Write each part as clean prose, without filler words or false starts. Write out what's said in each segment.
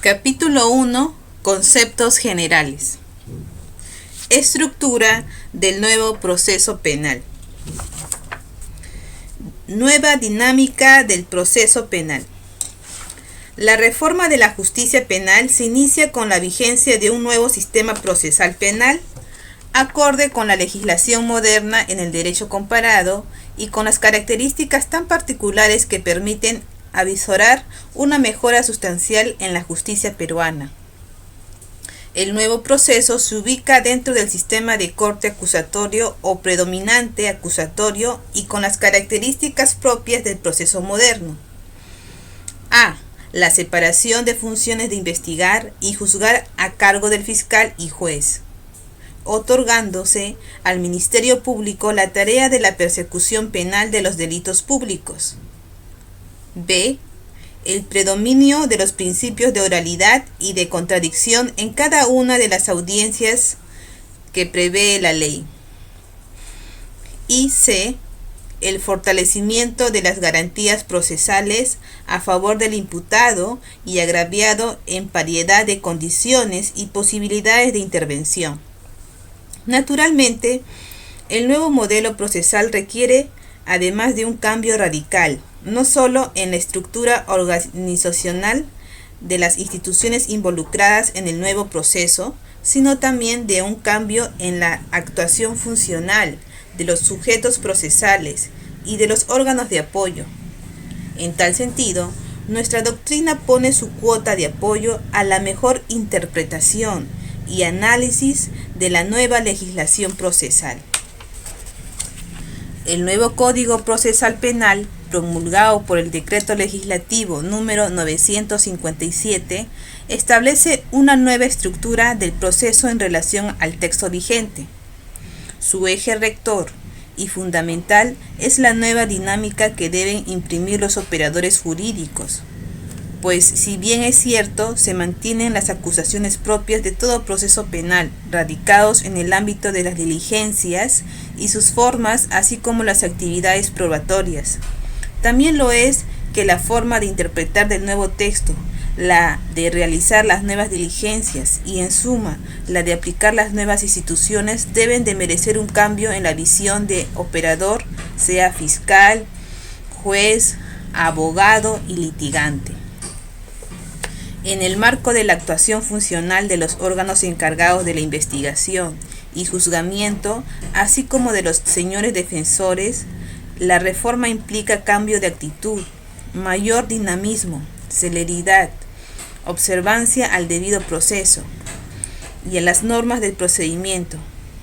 Capítulo 1. Conceptos generales. Estructura del nuevo proceso penal. Nueva dinámica del proceso penal. La reforma de la justicia penal se inicia con la vigencia de un nuevo sistema procesal penal, acorde con la legislación moderna en el derecho comparado y con las características tan particulares que permiten avisorar una mejora sustancial en la justicia peruana. El nuevo proceso se ubica dentro del sistema de corte acusatorio o predominante acusatorio y con las características propias del proceso moderno. A. La separación de funciones de investigar y juzgar a cargo del fiscal y juez, otorgándose al Ministerio Público la tarea de la persecución penal de los delitos públicos. B. El predominio de los principios de oralidad y de contradicción en cada una de las audiencias que prevé la ley. Y C. El fortalecimiento de las garantías procesales a favor del imputado y agraviado en paridad de condiciones y posibilidades de intervención. Naturalmente, el nuevo modelo procesal requiere, además de un cambio radical, no solo en la estructura organizacional de las instituciones involucradas en el nuevo proceso, sino también de un cambio en la actuación funcional de los sujetos procesales y de los órganos de apoyo. En tal sentido, nuestra doctrina pone su cuota de apoyo a la mejor interpretación y análisis de la nueva legislación procesal. El nuevo Código Procesal Penal, promulgado por el Decreto Legislativo número 957, establece una nueva estructura del proceso en relación al texto vigente. Su eje rector y fundamental es la nueva dinámica que deben imprimir los operadores jurídicos, pues si bien es cierto, se mantienen las acusaciones propias de todo proceso penal, radicados en el ámbito de las diligencias y sus formas, así como las actividades probatorias. También lo es que la forma de interpretar del nuevo texto, la de realizar las nuevas diligencias y, en suma, la de aplicar las nuevas instituciones deben de merecer un cambio en la visión de operador, sea fiscal, juez, abogado y litigante. En el marco de la actuación funcional de los órganos encargados de la investigación y juzgamiento, así como de los señores defensores, la reforma implica cambio de actitud, mayor dinamismo, celeridad, observancia al debido proceso y a las normas del procedimiento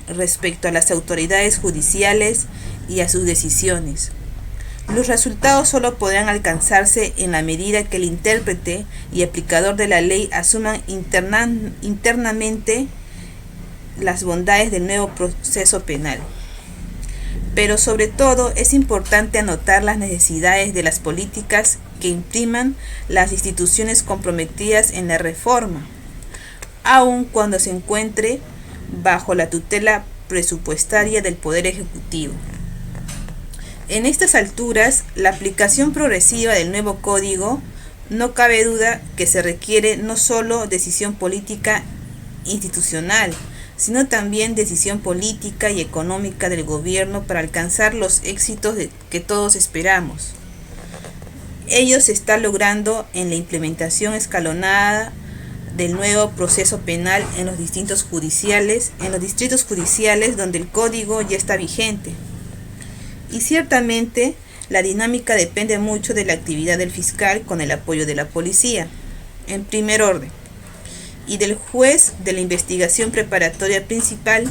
respecto a las autoridades judiciales y a sus decisiones. Los resultados solo podrán alcanzarse en la medida que el intérprete y aplicador de la ley asuman internamente las bondades del nuevo proceso penal. Pero sobre todo es importante anotar las necesidades de las políticas que impriman las instituciones comprometidas en la reforma, aun cuando se encuentre bajo la tutela presupuestaria del Poder Ejecutivo. En estas alturas, la aplicación progresiva del nuevo código, no cabe duda que se requiere no solo decisión política institucional, sino también decisión política y económica del gobierno para alcanzar los éxitos que todos esperamos. Ello se está logrando en la implementación escalonada del nuevo proceso penal en los distritos judiciales donde el código ya está vigente. Y ciertamente, la dinámica depende mucho de la actividad del fiscal con el apoyo de la policía, en primer orden, y del juez de la investigación preparatoria principal,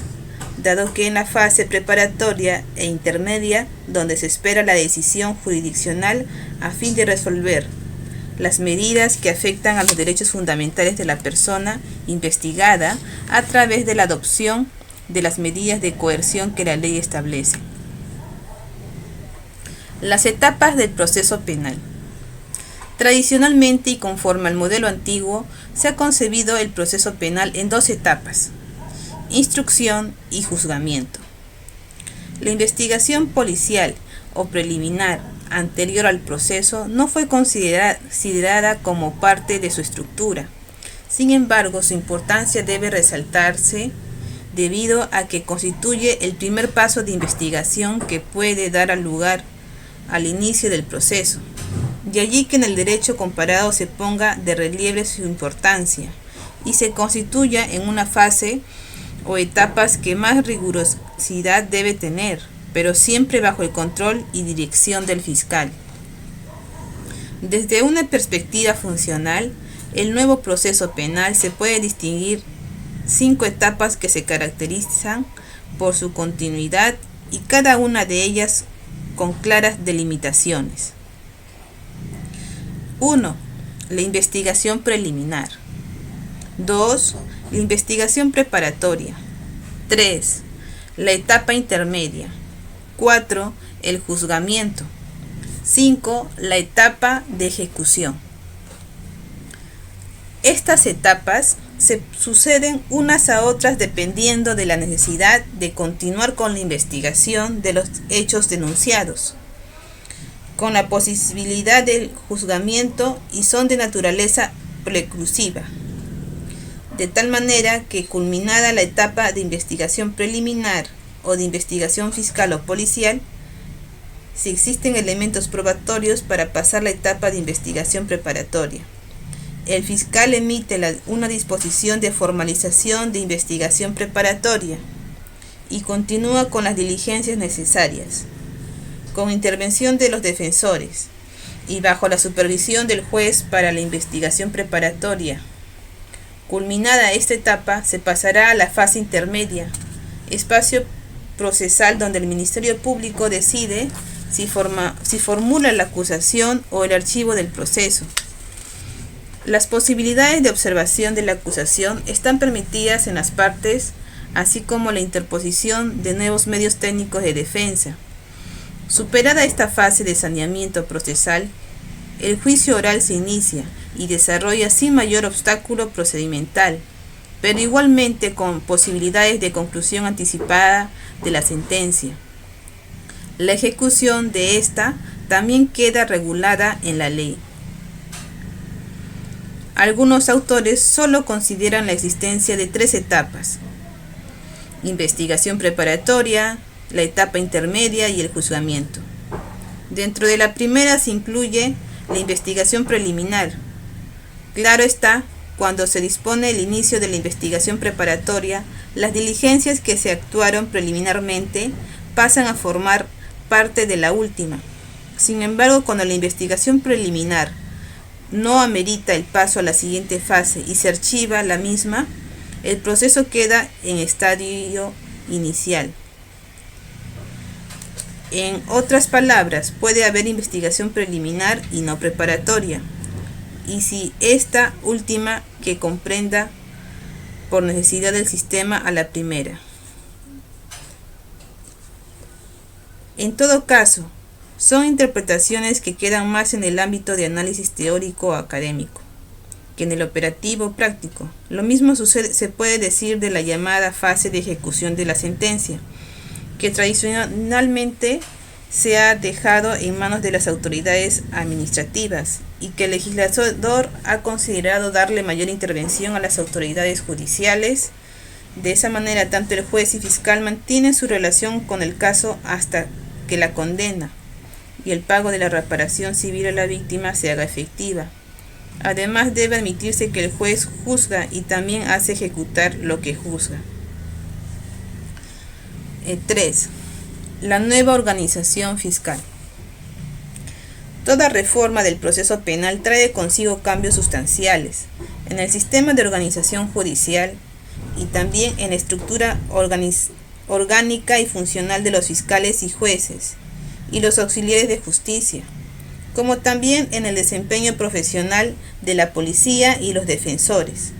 dado que en la fase preparatoria e intermedia, donde se espera la decisión jurisdiccional a fin de resolver las medidas que afectan a los derechos fundamentales de la persona investigada a través de la adopción de las medidas de coerción que la ley establece. Las etapas del proceso penal. Tradicionalmente y conforme al modelo antiguo, se ha concebido el proceso penal en dos etapas: instrucción y juzgamiento. La investigación policial o preliminar anterior al proceso no fue considerada como parte de su estructura, Sin embargo, su importancia debe resaltarse debido a que constituye el primer paso de investigación que puede dar lugar al inicio del proceso. De allí que en el derecho comparado se ponga de relieve su importancia y se constituya en una fase o etapas que más rigurosidad debe tener, pero siempre bajo el control y dirección del fiscal. Desde una perspectiva funcional, el nuevo proceso penal se puede distinguir 5 etapas que se caracterizan por su continuidad y cada una de ellas con claras delimitaciones. 1. La investigación preliminar. 2. La investigación preparatoria. 3. La etapa intermedia. 4. El juzgamiento. 5. La etapa de ejecución. Estas etapas se suceden unas a otras dependiendo de la necesidad de continuar con la investigación de los hechos denunciados, con la posibilidad del juzgamiento, y son de naturaleza preclusiva, de tal manera que, culminada la etapa de investigación preliminar o de investigación fiscal o policial, si existen elementos probatorios para pasar la etapa de investigación preparatoria, el fiscal emite una disposición de formalización de investigación preparatoria y continúa con las diligencias necesarias, con intervención de los defensores y bajo la supervisión del juez para la investigación preparatoria. Culminada esta etapa, se pasará a la fase intermedia, espacio procesal donde el Ministerio Público decide si formula la acusación o el archivo del proceso. Las posibilidades de observación de la acusación están permitidas en las partes, así como la interposición de nuevos medios técnicos de defensa. Superada esta fase de saneamiento procesal, el juicio oral se inicia y desarrolla sin mayor obstáculo procedimental, pero igualmente con posibilidades de conclusión anticipada de la sentencia. La ejecución de esta también queda regulada en la ley. Algunos autores solo consideran la existencia de 3 etapas: investigación preparatoria, la etapa intermedia y el juzgamiento. Dentro de la primera se incluye la investigación preliminar. Claro está, cuando se dispone el inicio de la investigación preparatoria, las diligencias que se actuaron preliminarmente pasan a formar parte de la última. Sin embargo, cuando la investigación preliminar no amerita el paso a la siguiente fase y se archiva la misma, el proceso queda en estadio inicial. En otras palabras, puede haber investigación preliminar y no preparatoria, y si esta última que comprenda por necesidad del sistema a la primera. En todo caso, son interpretaciones que quedan más en el ámbito de análisis teórico o académico que en el operativo práctico. Lo mismo se puede decir de la llamada fase de ejecución de la sentencia, que tradicionalmente se ha dejado en manos de las autoridades administrativas y que el legislador ha considerado darle mayor intervención a las autoridades judiciales. De esa manera, tanto el juez y fiscal mantienen su relación con el caso hasta que la condena y el pago de la reparación civil a la víctima se haga efectiva. Además, debe admitirse que el juez juzga y también hace ejecutar lo que juzga. 3. La nueva organización fiscal. Toda reforma del proceso penal trae consigo cambios sustanciales en el sistema de organización judicial y también en la estructura orgánica y funcional de los fiscales y jueces y los auxiliares de justicia, como también en el desempeño profesional de la policía y los defensores.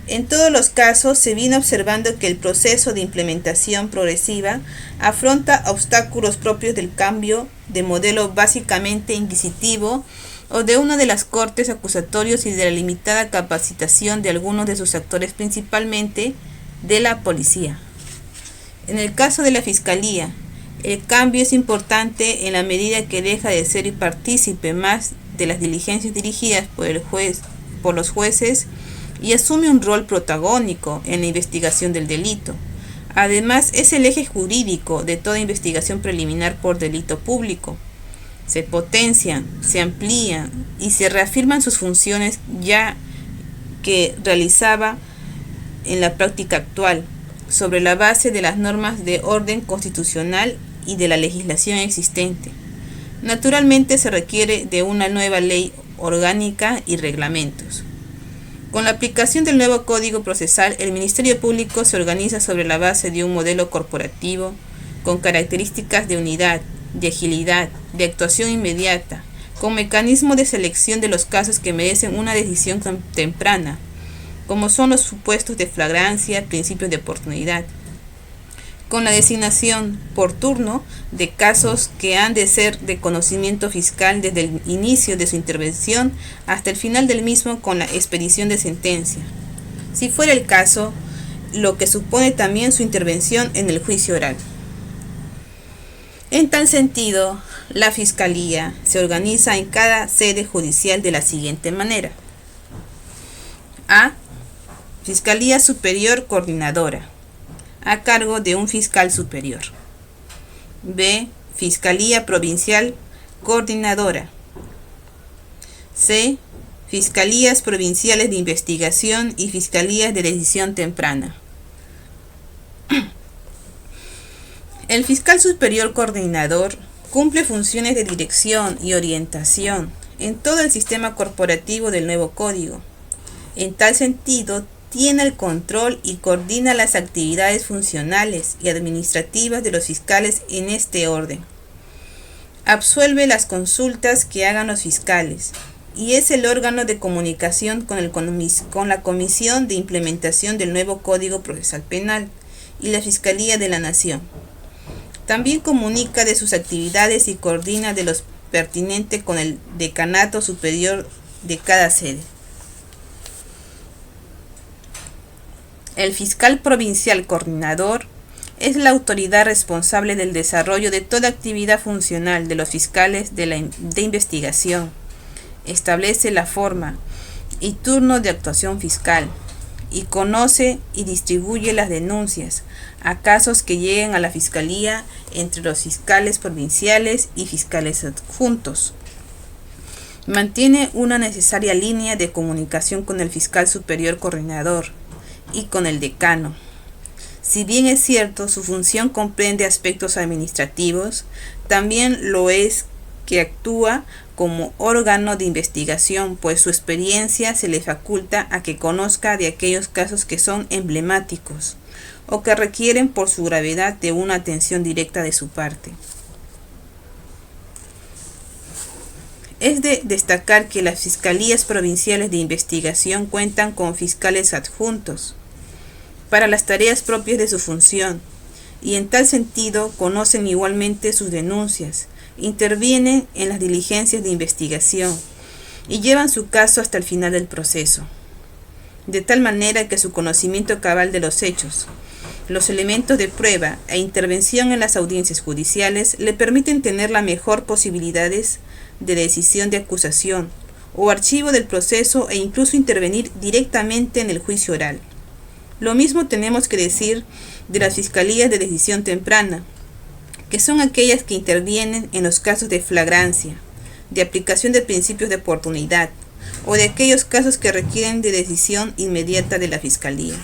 En todos los casos se viene observando que el proceso de implementación progresiva afronta obstáculos propios del cambio de modelo básicamente inquisitivo o de una de las cortes acusatorios y de la limitada capacitación de algunos de sus actores, principalmente de la policía. En el caso de la Fiscalía, el cambio es importante en la medida que deja de ser partícipe más de las diligencias dirigidas por los jueces y asume un rol protagónico en la investigación del delito. Además, es el eje jurídico de toda investigación preliminar por delito público. Se potencian, se amplían y se reafirman sus funciones ya que realizaba en la práctica actual, sobre la base de las normas de orden constitucional y de la legislación existente. Naturalmente se requiere de una nueva ley orgánica y reglamentos. Con la aplicación del nuevo Código Procesal, el Ministerio Público se organiza sobre la base de un modelo corporativo con características de unidad, de agilidad, de actuación inmediata, con mecanismo de selección de los casos que merecen una decisión temprana, como son los supuestos de flagrancia, principios de oportunidad, con la designación por turno de casos que han de ser de conocimiento fiscal desde el inicio de su intervención hasta el final del mismo con la expedición de sentencia, si fuera el caso, lo que supone también su intervención en el juicio oral. En tal sentido, la Fiscalía se organiza en cada sede judicial de la siguiente manera. A. Fiscalía Superior Coordinadora, a cargo de un fiscal superior. B. Fiscalía Provincial Coordinadora. C. Fiscalías Provinciales de Investigación y Fiscalías de Decisión Temprana. El fiscal superior coordinador cumple funciones de dirección y orientación en todo el sistema corporativo del nuevo código. En tal sentido, tiene el control y coordina las actividades funcionales y administrativas de los fiscales en este orden. Absuelve las consultas que hagan los fiscales y es el órgano de comunicación con la Comisión de Implementación del nuevo Código Procesal Penal y la Fiscalía de la Nación. También comunica de sus actividades y coordina de los pertinentes con el decanato superior de cada sede. El fiscal provincial coordinador es la autoridad responsable del desarrollo de toda actividad funcional de los fiscales de investigación. Establece la forma y turno de actuación fiscal y conoce y distribuye las denuncias a casos que lleguen a la Fiscalía entre los fiscales provinciales y fiscales adjuntos. Mantiene una necesaria línea de comunicación con el fiscal superior coordinador y con el decano. Si bien es cierto, su función comprende aspectos administrativos, también lo es que actúa como órgano de investigación, pues su experiencia se le faculta a que conozca de aquellos casos que son emblemáticos o que requieren por su gravedad de una atención directa de su parte. Es de destacar que las fiscalías provinciales de investigación cuentan con fiscales adjuntos para las tareas propias de su función y en tal sentido conocen igualmente sus denuncias, intervienen en las diligencias de investigación y llevan su caso hasta el final del proceso, de tal manera que su conocimiento cabal de los hechos, los elementos de prueba e intervención en las audiencias judiciales le permiten tener las mejores posibilidades de decisión de acusación o archivo del proceso e incluso intervenir directamente en el juicio oral. Lo mismo tenemos que decir de las fiscalías de decisión temprana, que son aquellas que intervienen en los casos de flagrancia, de aplicación de principios de oportunidad o de aquellos casos que requieren de decisión inmediata de la Fiscalía.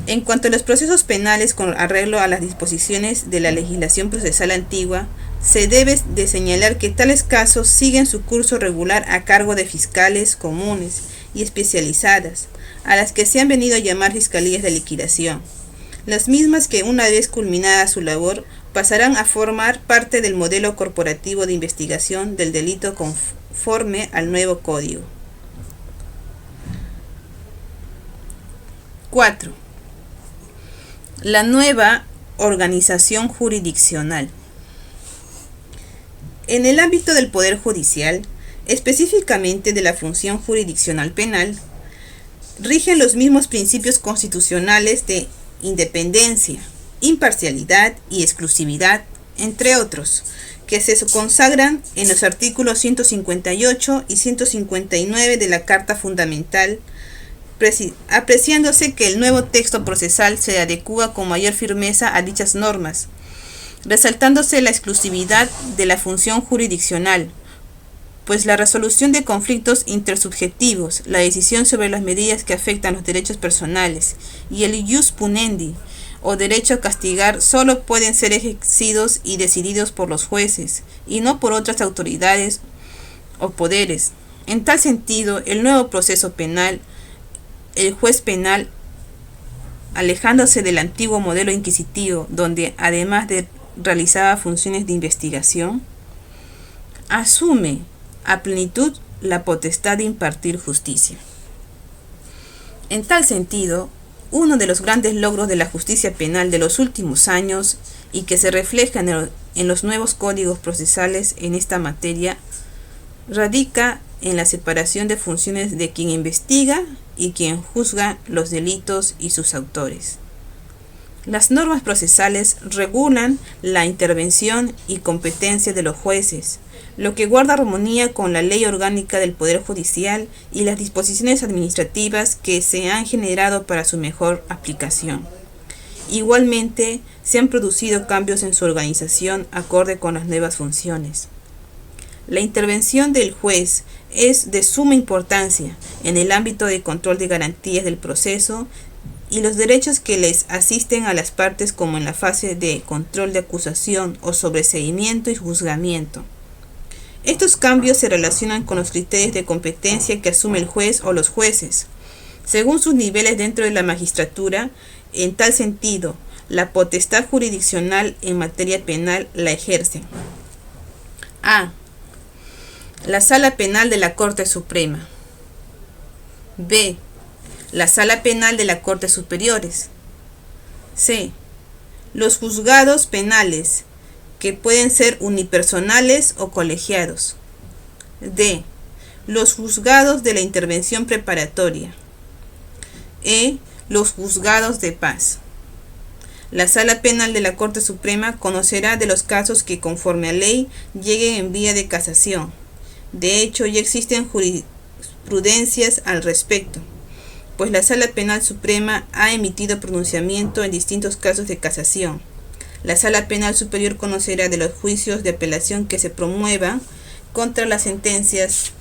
En cuanto a los procesos penales con arreglo a las disposiciones de la legislación procesal antigua, se debe de señalar que tales casos siguen su curso regular a cargo de fiscales comunes y especializadas, a las que se han venido a llamar fiscalías de liquidación, las mismas que una vez culminada su labor pasarán a formar parte del modelo corporativo de investigación del delito conforme al nuevo código. 4. La nueva organización jurisdiccional. En el ámbito del Poder Judicial, específicamente de la función jurisdiccional penal, rigen los mismos principios constitucionales de independencia, imparcialidad y exclusividad, entre otros, que se consagran en los artículos 158 y 159 de la Carta Fundamental, apreciándose que el nuevo texto procesal se adecúa con mayor firmeza a dichas normas, resaltándose la exclusividad de la función jurisdiccional, pues la resolución de conflictos intersubjetivos, la decisión sobre las medidas que afectan los derechos personales y el ius punendi, o derecho a castigar, solo pueden ser ejercidos y decididos por los jueces, y no por otras autoridades o poderes. En tal sentido, el nuevo proceso penal, el juez penal, alejándose del antiguo modelo inquisitivo, donde además de realizaba funciones de investigación, asume a plenitud la potestad de impartir justicia. En tal sentido, uno de los grandes logros de la justicia penal de los últimos años y que se refleja en los nuevos códigos procesales en esta materia radica en la separación de funciones de quien investiga y quien juzga los delitos y sus autores. Las normas procesales regulan la intervención y competencia de los jueces, lo que guarda armonía con la ley orgánica del Poder Judicial y las disposiciones administrativas que se han generado para su mejor aplicación. Igualmente, se han producido cambios en su organización acorde con las nuevas funciones. La intervención del juez es de suma importancia en el ámbito de control de garantías del proceso y los derechos que les asisten a las partes, como en la fase de control de acusación o sobreseimiento y juzgamiento. Estos cambios se relacionan con los criterios de competencia que asume el juez o los jueces, según sus niveles dentro de la magistratura. En tal sentido, la potestad jurisdiccional en materia penal la ejercen: A. La Sala Penal de la Corte Suprema. B. La Sala Penal de la Corte Superiores. C. Los juzgados penales, que pueden ser unipersonales o colegiados. D. Los juzgados de la intervención preparatoria. E. Los juzgados de paz. La Sala Penal de la Corte Suprema conocerá de los casos que, conforme a ley, lleguen en vía de casación. De hecho, ya existen jurisprudencias al respecto, pues la Sala Penal Suprema ha emitido pronunciamiento en distintos casos de casación. La Sala Penal Superior conocerá de los juicios de apelación que se promuevan contra las sentencias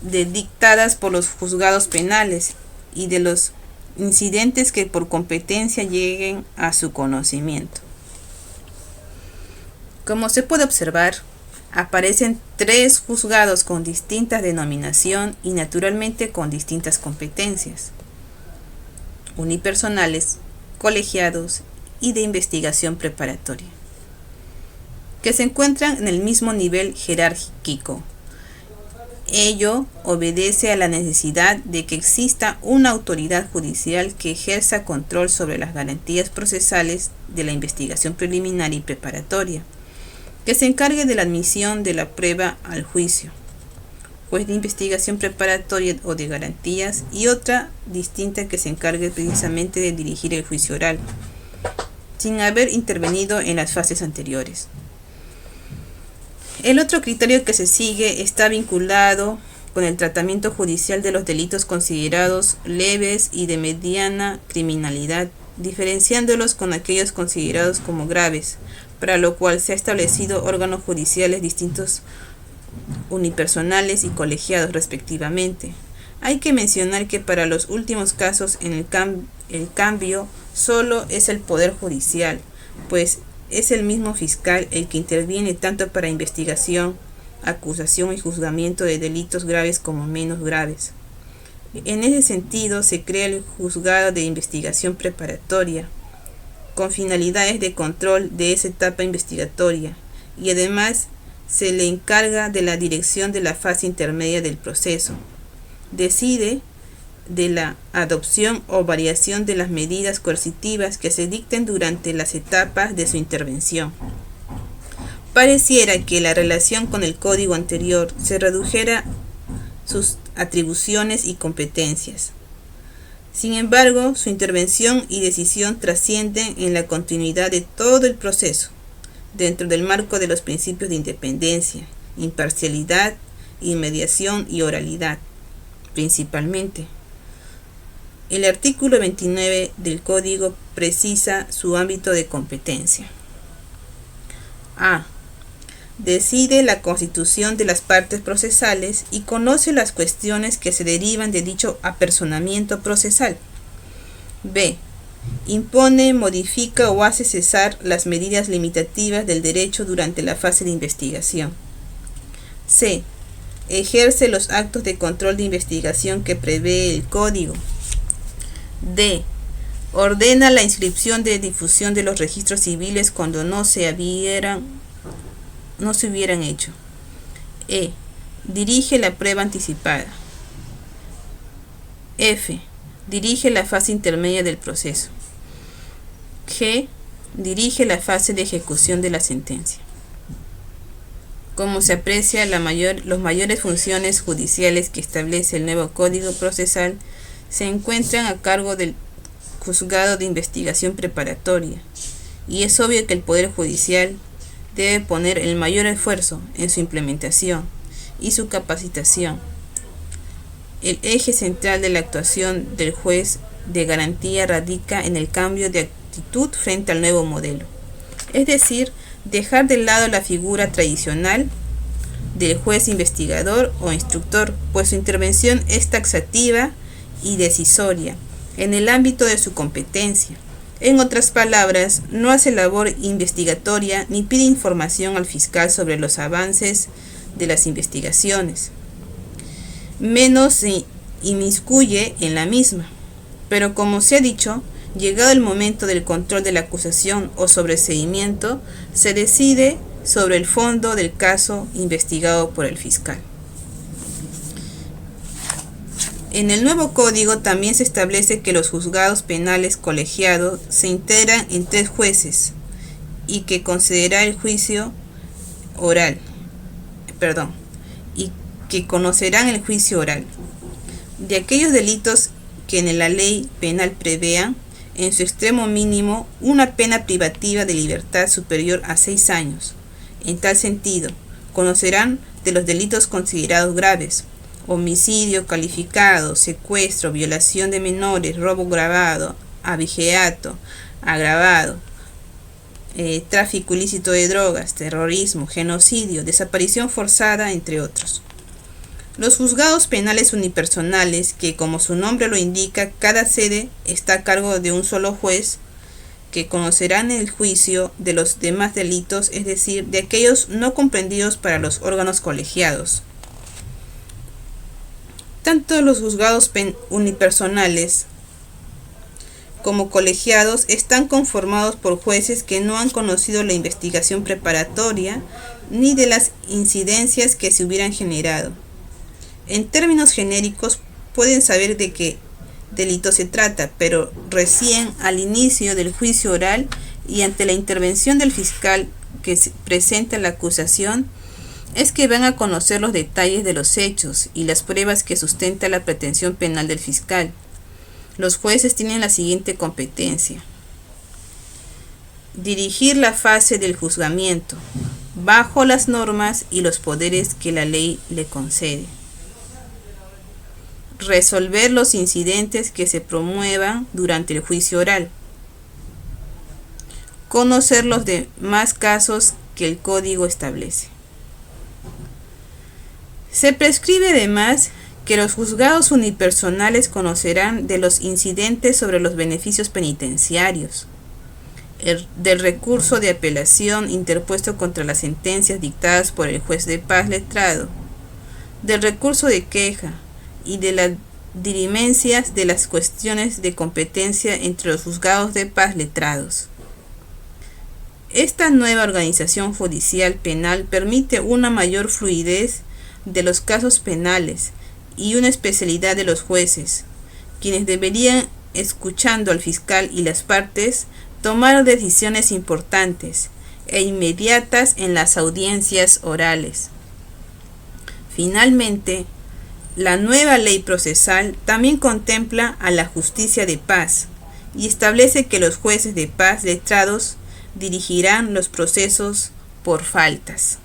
dictadas por los juzgados penales y de los incidentes que por competencia lleguen a su conocimiento. Como se puede observar, aparecen 3 juzgados con distinta denominación y naturalmente con distintas competencias: unipersonales, colegiados y de investigación preparatoria, que se encuentran en el mismo nivel jerárquico. Ello obedece a la necesidad de que exista una autoridad judicial que ejerza control sobre las garantías procesales de la investigación preliminar y preparatoria, que se encargue de la admisión de la prueba al juicio, juez de investigación preparatoria o de garantías, y otra distinta que se encargue precisamente de dirigir el juicio oral, sin haber intervenido en las fases anteriores. El otro criterio que se sigue está vinculado con el tratamiento judicial de los delitos considerados leves y de mediana criminalidad, diferenciándolos con aquellos considerados como graves, para lo cual se ha establecido órganos judiciales distintos, unipersonales y colegiados respectivamente. Hay que mencionar que para los últimos casos el cambio solo es el Poder Judicial, pues es el mismo fiscal el que interviene tanto para investigación, acusación y juzgamiento de delitos graves como menos graves. En ese sentido, se crea el juzgado de investigación preparatoria, con finalidades de control de esa etapa investigatoria, y además se le encarga de la dirección de la fase intermedia del proceso. Decide de la adopción o variación de las medidas coercitivas que se dicten durante las etapas de su intervención. Pareciera que la relación con el código anterior se redujera sus atribuciones y competencias. Sin embargo, su intervención y decisión trascienden en la continuidad de todo el proceso, dentro del marco de los principios de independencia, imparcialidad, inmediación y oralidad, principalmente. El artículo 29 del Código precisa su ámbito de competencia. A. Decide la constitución de las partes procesales y conoce las cuestiones que se derivan de dicho apersonamiento procesal. B. Impone, modifica o hace cesar las medidas limitativas del derecho durante la fase de investigación. C. Ejerce los actos de control de investigación que prevé el Código. D. Ordena la inscripción de difusión de los registros civiles cuando no se hubieran hecho. E. Dirige la prueba anticipada. F. Dirige la fase intermedia del proceso. G. Dirige la fase de ejecución de la sentencia. Como se aprecia, las mayores funciones judiciales que establece el nuevo Código Procesal se encuentran a cargo del Juzgado de Investigación Preparatoria, y es obvio que el Poder Judicial debe poner el mayor esfuerzo en su implementación y su capacitación. El eje central de la actuación del juez de garantía radica en el cambio de actitud frente al nuevo modelo, es decir, dejar de lado la figura tradicional del juez investigador o instructor, pues su intervención es taxativa y decisoria en el ámbito de su competencia. En otras palabras, no hace labor investigatoria ni pide información al fiscal sobre los avances de las investigaciones, menos se inmiscuye en la misma. Pero como se ha dicho, llegado el momento del control de la acusación o sobreseimiento, se decide sobre el fondo del caso investigado por el fiscal. En el nuevo código también se establece que los juzgados penales colegiados se integran en 3 jueces y que conocerán el juicio oral de aquellos delitos que en la ley penal prevean, en su extremo mínimo, una pena privativa de libertad superior a 6 años. En tal sentido, conocerán de los delitos considerados graves: homicidio calificado, secuestro, violación de menores, robo agravado, abigeato agravado, tráfico ilícito de drogas, terrorismo, genocidio, desaparición forzada, entre otros. Los juzgados penales unipersonales, que como su nombre lo indica, cada sede está a cargo de un solo juez, que conocerán el juicio de los demás delitos, es decir, de aquellos no comprendidos para los órganos colegiados. Tanto los juzgados unipersonales como colegiados están conformados por jueces que no han conocido la investigación preparatoria ni de las incidencias que se hubieran generado. En términos genéricos, pueden saber de qué delito se trata, pero recién al inicio del juicio oral y ante la intervención del fiscal que presenta la acusación, es que van a conocer los detalles de los hechos y las pruebas que sustenta la pretensión penal del fiscal. Los jueces tienen la siguiente competencia: dirigir la fase del juzgamiento bajo las normas y los poderes que la ley le concede, resolver los incidentes que se promuevan durante el juicio oral, conocer los demás casos que el código establece. Se prescribe además que los juzgados unipersonales conocerán de los incidentes sobre los beneficios penitenciarios, del recurso de apelación interpuesto contra las sentencias dictadas por el juez de paz letrado, del recurso de queja y de las dirimencias de las cuestiones de competencia entre los juzgados de paz letrados. Esta nueva organización judicial penal permite una mayor fluidez de los casos penales y una especialidad de los jueces, quienes deberían, escuchando al fiscal y las partes, tomar decisiones importantes e inmediatas en las audiencias orales. Finalmente, la nueva ley procesal también contempla a la justicia de paz y establece que los jueces de paz letrados dirigirán los procesos por faltas.